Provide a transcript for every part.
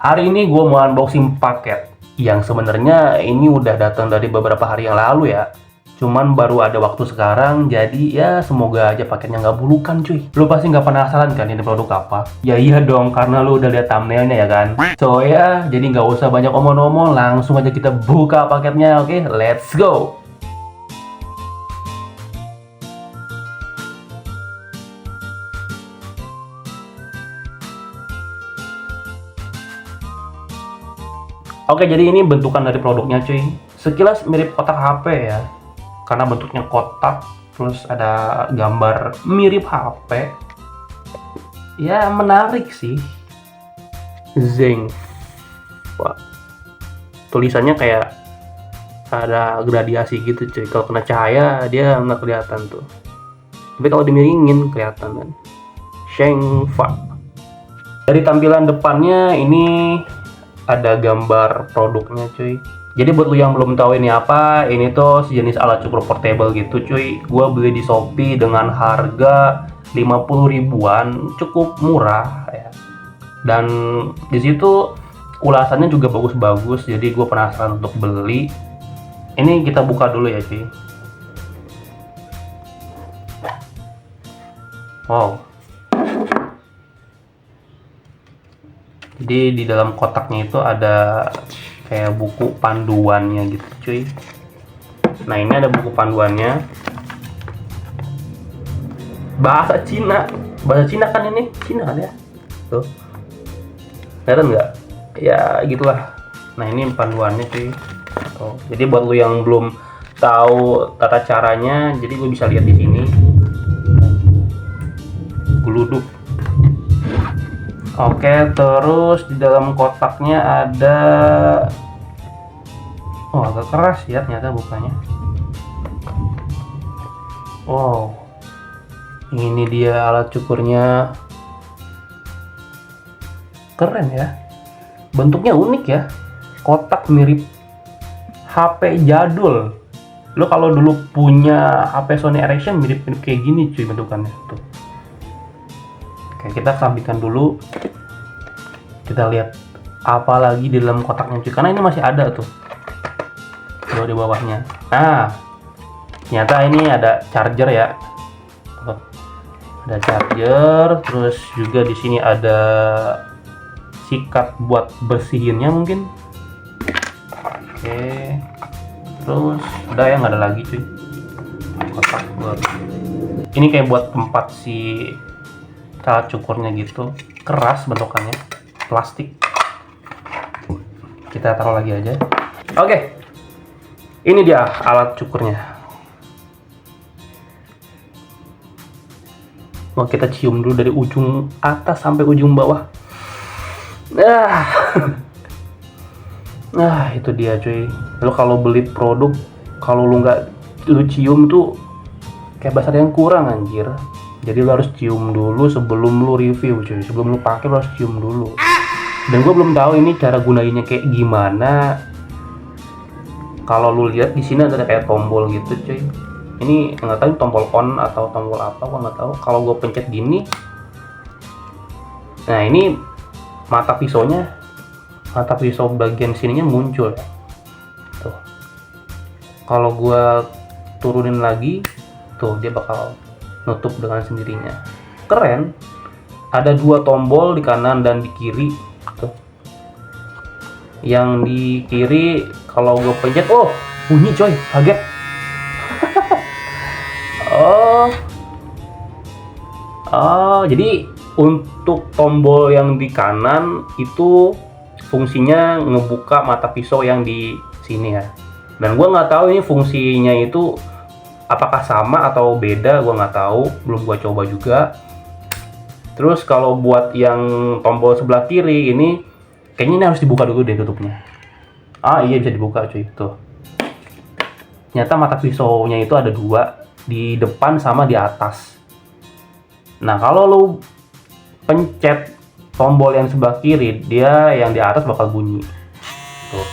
Hari ini gue mau unboxing paket yang sebenarnya ini udah datang dari beberapa hari yang lalu ya. Cuman baru ada waktu sekarang, jadi ya semoga aja paketnya nggak bulukan cuy. Lu pasti nggak penasaran kan ini produk apa? Ya iya dong, karena lu udah lihat thumbnailnya ya kan? So ya, jadi nggak usah banyak omong-omong, langsung aja kita buka paketnya, oke? Let's go! Oke, jadi ini bentukan dari produknya cuy. Sekilas mirip kotak HP ya, karena bentuknya kotak, terus ada gambar mirip HP. Ya menarik sih. Zeng. Wah, tulisannya kayak ada gradiasi gitu cuy. Kalau kena cahaya dia nggak kelihatan tuh. Tapi kalau dimiringin kelihatan kan. Shengfa. Dari tampilan depannya ini ada gambar produknya cuy. Jadi buat lu yang belum tahu ini apa, ini tuh sejenis alat cukur portable gitu cuy. Gua beli di Shopee dengan harga 50 ribuan, cukup murah ya. Dan di situ ulasannya juga bagus-bagus, jadi gue penasaran untuk beli. Ini kita buka dulu ya cuy. Wow. Jadi di dalam kotaknya itu ada kayak buku panduannya gitu cuy. Nah ini ada buku panduannya, bahasa Cina kan, ini Cina kan ya tuh, kelihatan nggak ya, gitulah. Nah ini panduannya cuy. Jadi buat lu yang belum tahu tata caranya, jadi gue bisa lihat di sini geluduk. Oke, terus di dalam kotaknya ada, oh agak keras ya ternyata bukanya. Wow, ini dia alat cukurnya, keren ya, bentuknya unik ya, kotak mirip HP jadul. Lo kalau dulu punya HP Sony Ericsson mirip-mirip kayak gini cuy bentukannya tuh. Oke, kita sampingkan dulu. Kita lihat apa lagi di dalam kotaknya cuy, karena ini masih ada tuh di bawahnya. Nah, ternyata ini ada charger ya. Tuh, ada charger, terus juga di sini ada sikat buat bersihinnya mungkin. Oke, terus udah ya, nggak ada lagi cuy. Kotak buat ini kayak buat tempat si alat cukurnya gitu, keras bentukannya, plastik. Kita taruh lagi aja. Oke, ini dia alat cukurnya. Mau kita cium dulu dari ujung atas sampai ujung bawah. Nah itu dia cuy. Lo kalau beli produk, kalau lu nggak lu cium tuh kayak bahasa yang kurang anjir. Jadi lo harus cium dulu sebelum lo review cuy. Sebelum lo pakai lo harus cium dulu. Dan gue belum tahu ini cara gunainnya kayak gimana. Kalau lo lihat di sini ada kayak tombol gitu cuy. Ini nggak tahu tombol on atau tombol apa, gue nggak tahu. Kalau gue pencet gini, nah ini mata pisaunya, mata pisau bagian sininya muncul. Tuh. Kalau gue turunin lagi, tuh dia bakal nutup dengan sendirinya. Keren. Ada dua tombol di kanan dan di kiri. Tuh. Yang di kiri kalau gue pencet, oh bunyi coy, kaget. Jadi untuk tombol yang di kanan itu fungsinya ngebuka mata pisau yang di sini ya. Dan gue nggak tahu ini fungsinya itu apakah sama atau beda, gue nggak tahu, belum gue coba juga. Terus kalau buat yang tombol sebelah kiri ini, kayaknya ini harus dibuka dulu deh tutupnya. Ah iya bisa dibuka cuy, tuh. Ternyata mata pisaunya itu ada dua, di depan sama di atas. Nah kalau lo pencet tombol yang sebelah kiri, dia yang di atas bakal bunyi. Tuh.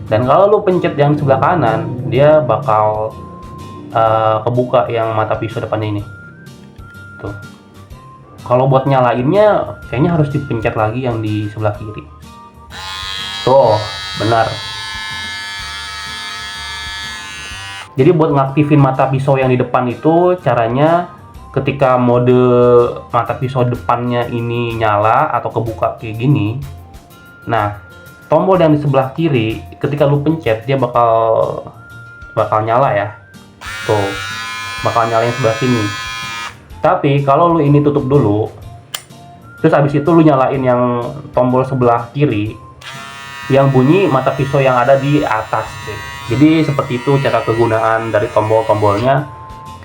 Dan kalau lu pencet yang sebelah kanan, dia bakal kebuka yang mata pisau depannya ini. gitu. Kalau buat nyalainnya kayaknya harus dipencet lagi yang di sebelah kiri. Tuh, benar. Jadi buat ngaktifin mata pisau yang di depan itu caranya ketika mode mata pisau depannya ini nyala atau kebuka kayak gini. Nah, tombol yang di sebelah kiri ketika lu pencet dia bakal nyala ya. Tuh, bakal nyala yang sebelah sini. Tapi kalau lu ini tutup dulu, terus habis itu lu nyalain yang tombol sebelah kiri, yang bunyi mata pisau yang ada di atas deh. Jadi seperti itu cara kegunaan dari tombol-tombolnya.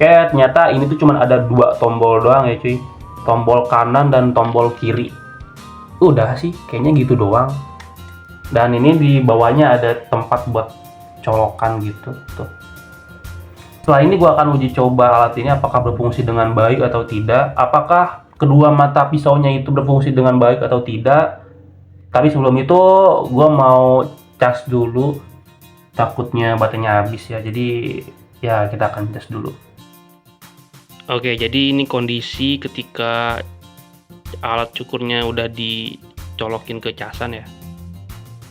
Kayak ternyata ini tuh cuma ada 2 tombol doang ya cuy, tombol kanan dan tombol kiri. Udah sih, kayaknya gitu doang. Dan ini di bawahnya ada tempat buat colokan gitu tuh. Setelah ini gue akan uji coba alat ini apakah berfungsi dengan baik atau tidak, apakah kedua mata pisaunya itu berfungsi dengan baik atau tidak. Tapi sebelum itu gue mau cas dulu, takutnya baterainya habis ya, jadi ya kita akan cas dulu. Oke, jadi ini kondisi ketika alat cukurnya udah dicolokin ke casan ya.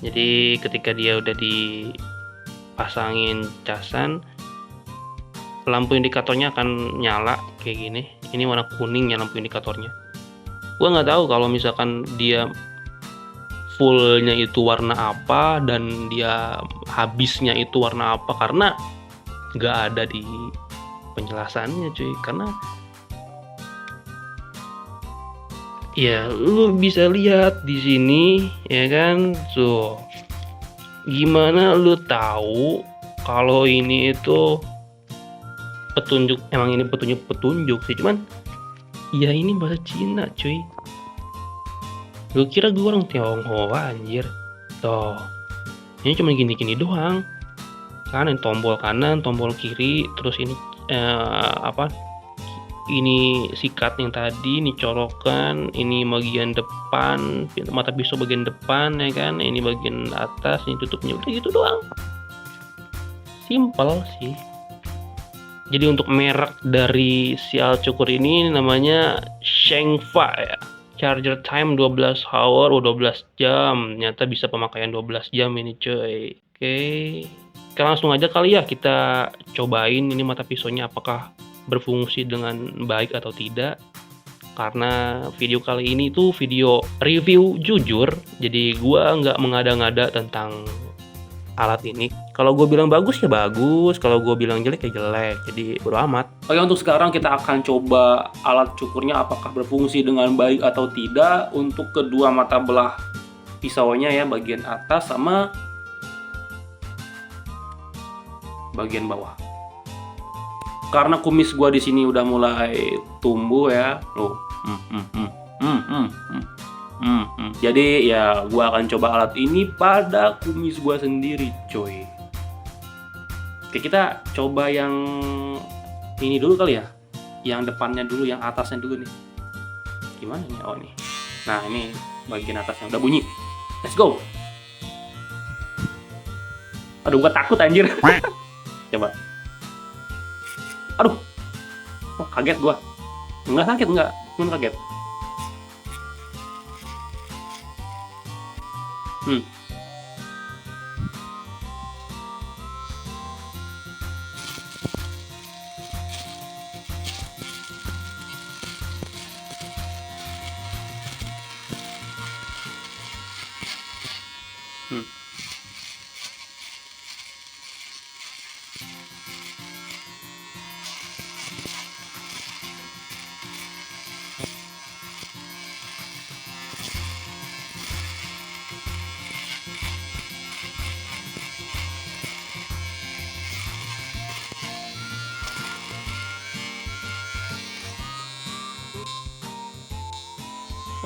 Jadi ketika dia udah dipasangin casan, lampu indikatornya akan nyala kayak gini. Ini warna kuningnya lampu indikatornya. Gua nggak tahu kalau misalkan dia fullnya itu warna apa dan dia habisnya itu warna apa, karena nggak ada di penjelasannya cuy. Karena ya lu bisa lihat di sini ya kan, so gimana lu tahu kalau ini itu petunjuk. Emang ini petunjuk sih, cuman ya ini bahasa Cina cuy. Gue kira gue orang Tionghoa anjir. Tuh, ini cuma gini-gini doang kan, ini tombol kanan, tombol kiri, terus ini ini sikat yang tadi, ini colokan, ini bagian depan, mata pisau bagian depan ya kan, ini bagian atas, ini tutupnya, udah gitu doang. Simple sih. Jadi untuk merek dari si alat cukur ini namanya Shengfa ya. Charger time 12 hour, 12 jam. Ternyata bisa pemakaian 12 jam ini cuy. Oke. Kita langsung aja kali ya kita cobain ini mata pisaunya apakah berfungsi dengan baik atau tidak. Karena video kali ini tuh video review jujur. Jadi gua nggak mengada-ngada tentang alat ini. Kalau gue bilang bagus ya bagus, kalau gue bilang jelek ya jelek, jadi bodo amat. Oke, untuk sekarang kita akan coba alat cukurnya apakah berfungsi dengan baik atau tidak untuk kedua mata belah pisaunya ya, bagian atas sama bagian bawah. Karena kumis gue di sini udah mulai tumbuh ya, loh. Jadi ya gue akan coba alat ini pada kumis gue sendiri coy. Oke, kita coba yang ini dulu kali ya, yang depannya dulu, yang atasnya dulu nih. Gimana nih? Oh nih. Nah ini bagian atasnya udah bunyi. Let's go. Aduh gue takut anjir. Coba. Aduh. Oh, kaget gue. Enggak sakit, enggak. Cuma kaget.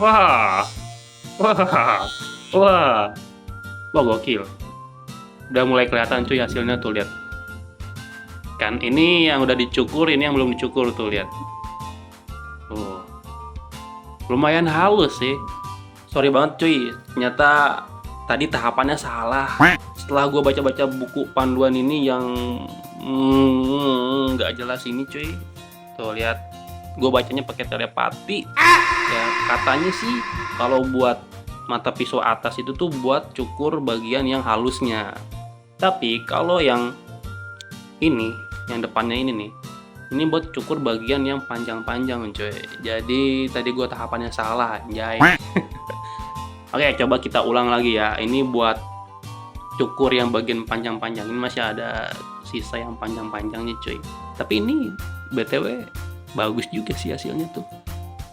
Wah, wah, gokil. Udah mulai kelihatan cuy hasilnya tuh, lihat. Kan ini yang udah dicukur, ini yang belum dicukur tuh, lihat. Tuh. Lumayan halus sih. Sorry banget cuy, ternyata tadi tahapannya salah. Setelah gue baca-baca buku panduan ini yang nggak jelas ini cuy. Tuh lihat. gue bacanya pakai telepati. Ya katanya sih kalau buat mata pisau atas itu tuh buat cukur bagian yang halusnya. Tapi kalau yang ini, yang depannya ini nih, ini buat cukur bagian yang panjang-panjang coy. Jadi tadi gue tahapannya salah anjay. Oke, coba kita ulang lagi ya. Ini buat cukur yang bagian panjang-panjang. Ini masih ada sisa yang panjang-panjangnya cuy. Tapi ini BTW bagus juga sih hasilnya tuh,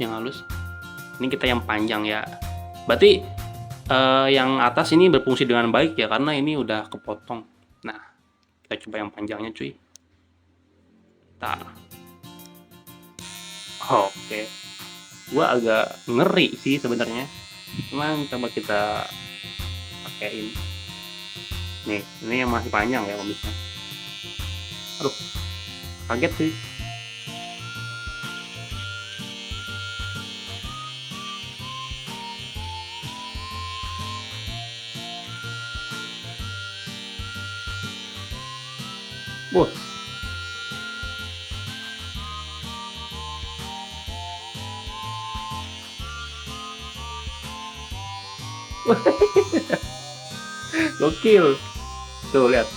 yang halus. Ini kita yang panjang ya. Berarti yang atas ini berfungsi dengan baik ya, karena ini udah kepotong. Nah, kita coba yang panjangnya cuy. Ntar. Oke. Gua agak ngeri sih sebenarnya. Cuman coba kita pakein. Nih, ini yang masih panjang ya komisnya. Aduh, kaget sih. Wah. Gokil. Tuh, lihat.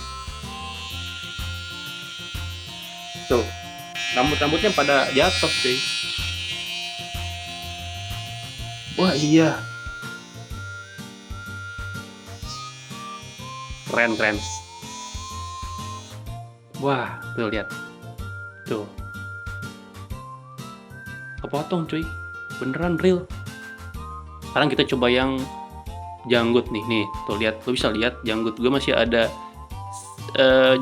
Tuh. Rambut-rambutnya pada jatuh sih. Wah, iya. Keren. Wah, tuh lihat. Tuh. Kepotong cuy. Beneran real. Sekarang kita coba yang janggut nih. Tuh lihat, lo bisa lihat janggut gue masih ada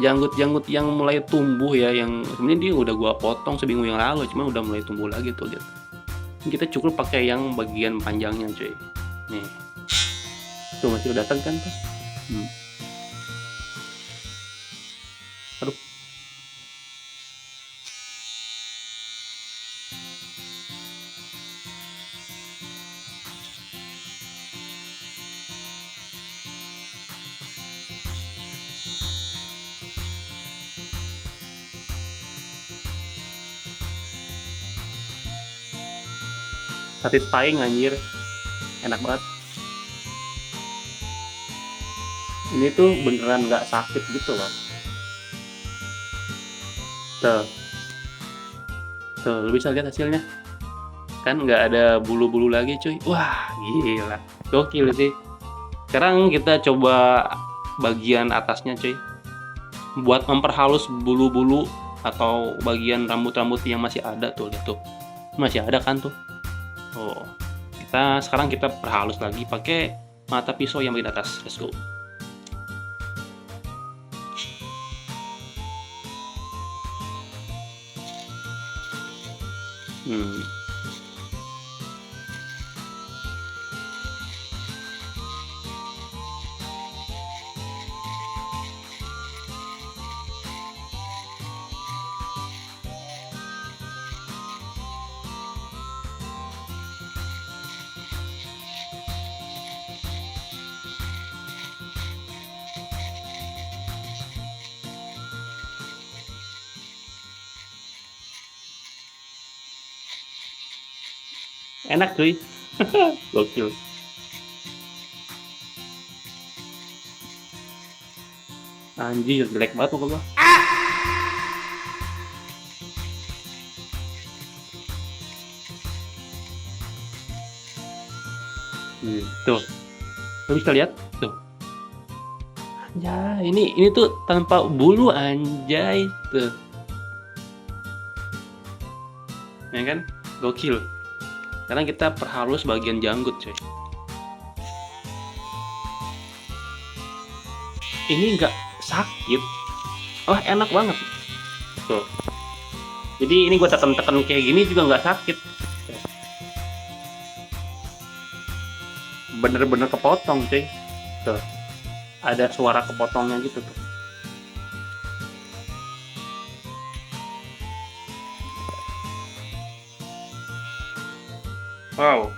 janggut-janggut yang mulai tumbuh ya, yang sebenarnya dia udah gua potong seminggu yang lalu, cuma udah mulai tumbuh lagi tuh lihat. Kita cukur pakai yang bagian panjangnya cuy. Nih. Tuh masih udah datang kan tuh. Aduh. Satisfying anjir. Enak banget. Ini tuh beneran nggak sakit gitu loh. Tuh, lu bisa lihat hasilnya. Kan nggak ada bulu-bulu lagi cuy. Wah, gila. Gokil sih. Sekarang kita coba bagian atasnya cuy. Buat memperhalus bulu-bulu atau bagian rambut-rambut yang masih ada tuh, lihat tuh. Masih ada kan tuh. Oh, sekarang kita perhalus lagi pakai mata pisau yang bagian atas. Let's go. Enak cuy. Gokil. Anjir, jelek banget muka gua. Tuh. Lu bisa lihat? Tuh. Ya, ini tuh tanpa bulu anjay. Tuh. Ya kan? Gokil. Sekarang kita perhalus bagian janggut coy. Ini nggak sakit. Oh, enak banget. Tuh. Jadi ini gue tekan-tekan kayak gini juga nggak sakit. Bener-bener kepotong cuy. Tuh. Ada suara kepotongnya gitu tuh. Wow.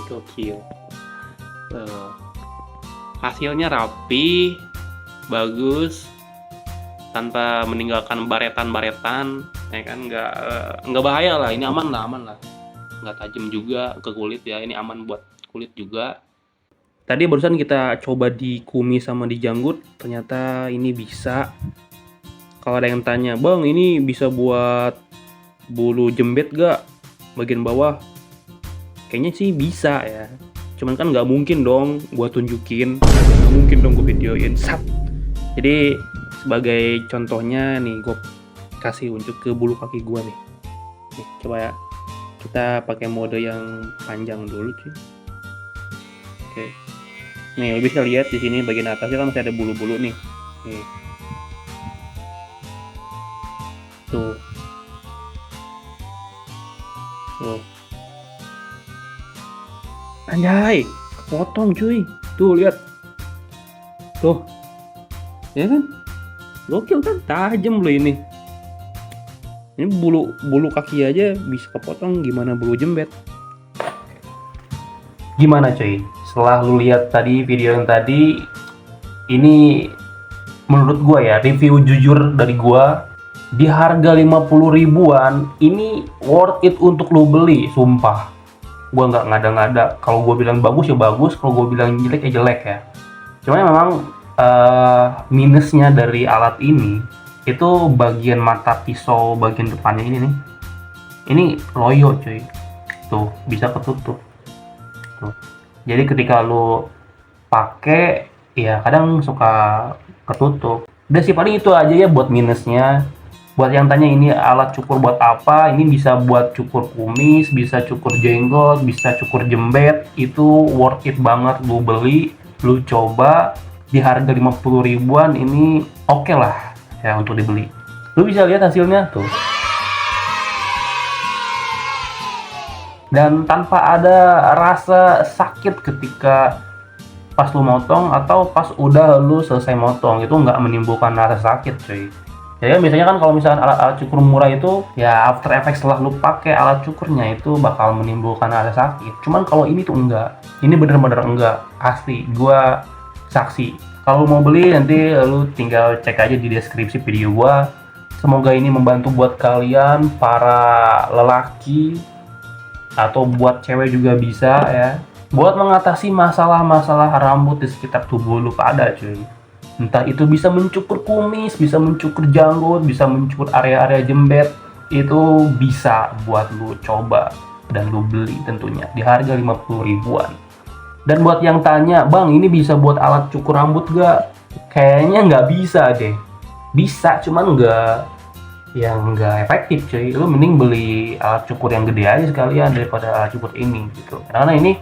Gokil. Tuh. Hasilnya rapi, bagus, tanpa meninggalkan baretan-baretan, ya kan? Nggak bahaya lah, ini aman lah, nggak tajam juga ke kulit ya, ini aman buat kulit juga. Tadi barusan kita coba dikumis sama dijanggut, ternyata ini bisa. Kalau ada yang tanya, bang ini bisa buat bulu jembet gak bagian bawah? Kayaknya sih bisa ya, cuman kan nggak mungkin dong gua tunjukin, nggak mungkin dong gue videoin sat. Jadi sebagai contohnya nih, gue kasih unjuk ke bulu kaki gua nih. Nih coba ya, kita pakai mode yang panjang dulu cuy. Oke, nih lo bisa lihat di sini bagian atasnya kan masih ada bulu-bulu nih. Nih tuh, tuh. Anjay, potong cuy. Tuh lihat. Tuh. Ya kan? Gokil kan? Tajam loh ini. Ini bulu kaki aja bisa kepotong, gimana bulu jembet? Gimana cuy? Setelah lu lihat tadi video yang tadi, ini menurut gua ya, review jujur dari gua, di harga 50 ribuan ini worth it untuk lu beli, sumpah. Gua nggak ngada-ngada, kalau gua bilang bagus ya bagus, kalau gua bilang jelek ya jelek ya. Cuman memang minusnya dari alat ini itu bagian mata pisau bagian depannya ini nih, ini loyo cuy, tuh bisa ketutup tuh. Jadi ketika lu pakai ya kadang suka ketutup. Udah sih paling itu aja ya buat minusnya. Buat yang tanya ini alat cukur buat apa, ini bisa buat cukur kumis, bisa cukur jenggot, bisa cukur jembet. Itu worth it banget lu beli, lu coba. Di harga 50 ribuan ini oke lah ya untuk dibeli. Lu bisa lihat hasilnya tuh. Dan tanpa ada rasa sakit ketika pas lu motong atau pas udah lu selesai motong, itu nggak menimbulkan rasa sakit cuy. Ya biasanya kan kalau misalkan alat cukur murah itu ya after effect setelah lu pakai alat cukurnya itu bakal menimbulkan rasa sakit. Cuman kalau ini tuh enggak. Ini bener-bener enggak, asli. Gua saksi. Kalau mau beli nanti lu tinggal cek aja di deskripsi video gua. Semoga ini membantu buat kalian para lelaki atau buat cewek juga bisa ya. Buat mengatasi masalah-masalah rambut di sekitar tubuh lu pada cuy. Entah itu bisa mencukur kumis, bisa mencukur janggut, bisa mencukur area-area jembet, itu bisa buat lu coba dan lu beli tentunya di harga 50 ribuan. Dan buat yang tanya, bang ini bisa buat alat cukur rambut gak? Kayaknya nggak bisa deh. Bisa, cuman nggak efektif cuy. Lu mending beli alat cukur yang gede aja sekalian daripada alat cukur ini gitu. Karena ini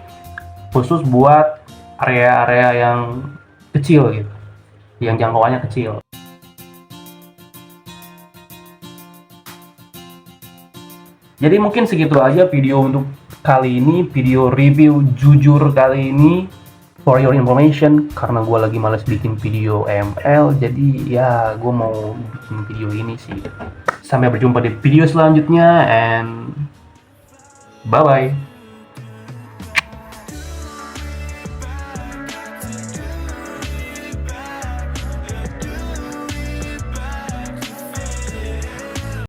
khusus buat area-area yang kecil gitu, yang jangkauannya kecil. Jadi mungkin segitu aja video untuk kali ini, video review jujur kali ini. For your information, karena gue lagi males bikin video ML, jadi ya gue mau bikin video ini sih. Sampai berjumpa di video selanjutnya, and bye bye.